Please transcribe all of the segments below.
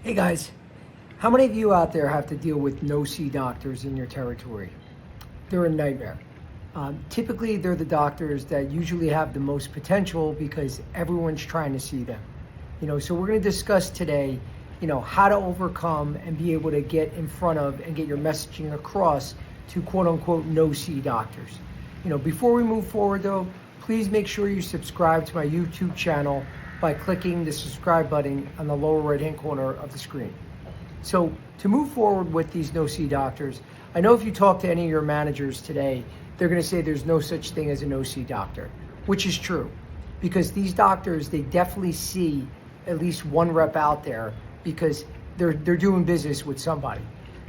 Hey guys, how many of you out there have to deal with no-see doctors in your territory? They're a nightmare. Typically, they're the doctors that usually have the most potential because everyone's trying to see them. So we're going to discuss today, how to overcome and be able to get in front of and get your messaging across to quote-unquote no-see doctors. Before we move forward though, please make sure you subscribe to my YouTube channel by clicking the subscribe button on the lower right hand corner of the screen. So to move forward with these no-see doctors, I know if you talk to any of your managers today, they're going to say there's no such thing as a no-see doctor, which is true, because these doctors, they definitely see at least one rep out there because they're doing business with somebody.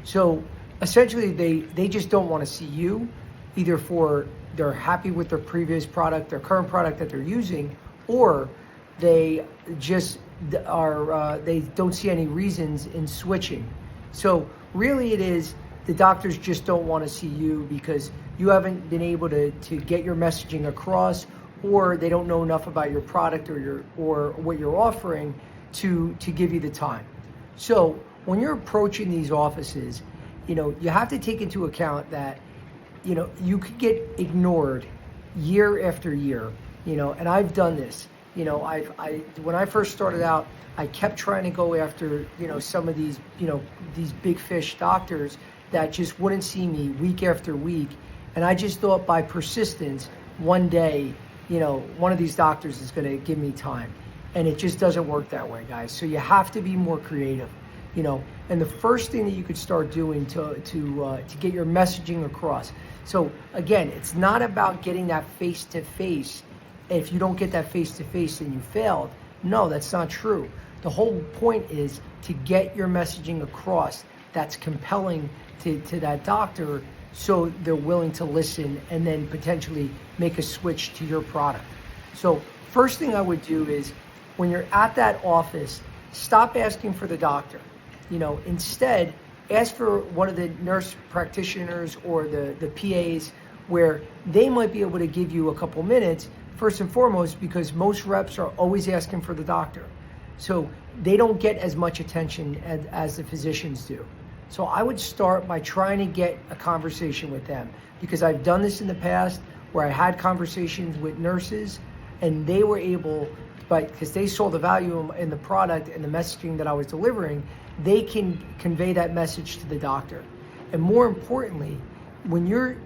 So essentially they just don't want to see you, either for they're happy with their previous product, their current product that they're using, or they just are they don't see any reasons in switching. So really it is the doctors just don't want to see you because you haven't been able to get your messaging across, or they don't know enough about your product or what you're offering to give you the time. So when you're approaching these offices, you have to take into account that you could get ignored year after year, and I've done this. When I first started out, I kept trying to go after, some of these, these big fish doctors that just wouldn't see me week after week. And I just thought by persistence, one day, one of these doctors is going to give me time. And it just doesn't work that way, guys. So you have to be more creative, and the first thing that you could start doing to get your messaging across. So again, it's not about getting that face-to-face. If you don't get that face-to-face, then you failed. No, that's not true. The whole point is to get your messaging across that's compelling to that doctor, so they're willing to listen and then potentially make a switch to your product. So first thing I would do is, when you're at that office, stop asking for the doctor. Instead, ask for one of the nurse practitioners or the PAs, where they might be able to give you a couple minutes. First and foremost, because most reps are always asking for the doctor. So they don't get as much attention as the physicians do. So I would start by trying to get a conversation with them, because I've done this in the past where I had conversations with nurses and they were able, because they saw the value in the product and the messaging that I was delivering, they can convey that message to the doctor. And more importantly, when you're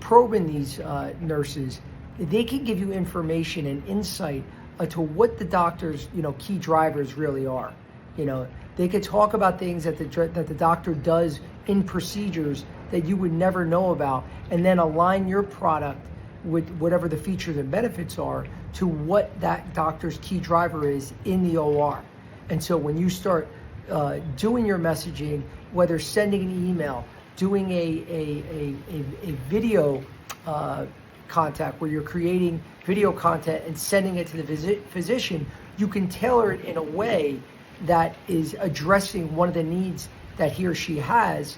probing these nurses, they can give you information and insight to what the doctor's key drivers really are. They could talk about things that the doctor does in procedures that you would never know about, and then align your product with whatever the features and benefits are to what that doctor's key driver is in the OR. And so when you start doing your messaging, whether sending an email, doing a video contact where you're creating video content and sending it to the physician, you can tailor it in a way that is addressing one of the needs that he or she has,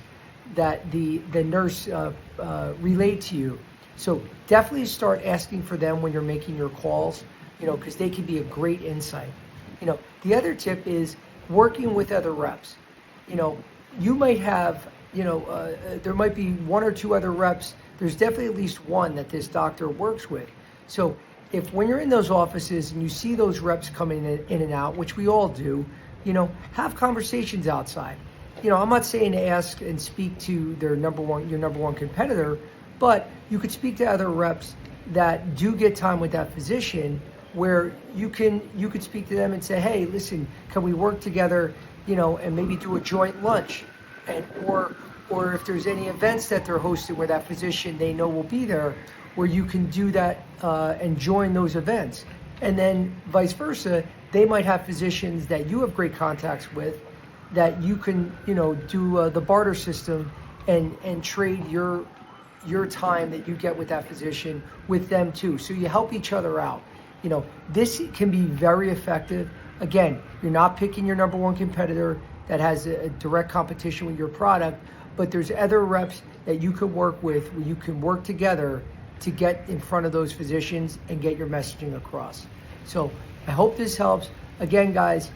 that the nurse relayed to you. So definitely start asking for them when you're making your calls, because they can be a great insight. The other tip is working with other reps. You might have, there might be one or two other reps. There's definitely at least one that this doctor works with. So if when you're in those offices and you see those reps coming in and out, which we all do, have conversations outside. I'm not saying to ask and speak to your number one competitor, but you could speak to other reps that do get time with that physician, where you could speak to them and say, hey, listen, can we work together, and maybe do a joint lunch, and or if there's any events that they're hosting where that physician they know will be there, where you can do that and join those events. And then vice versa, they might have physicians that you have great contacts with that you can, do the barter system and trade your time that you get with that physician with them too. So you help each other out. This can be very effective. Again, you're not picking your number one competitor that has a direct competition with your product, but there's other reps that you can work with, where you can work together to get in front of those physicians and get your messaging across. So I hope this helps. Again, guys,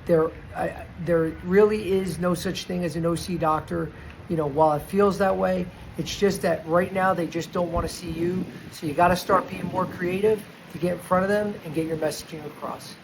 there really is no such thing as an OC doctor. You know, while it feels that way, it's just that right now they just don't want to see you. So you got to start being more creative to get in front of them and get your messaging across.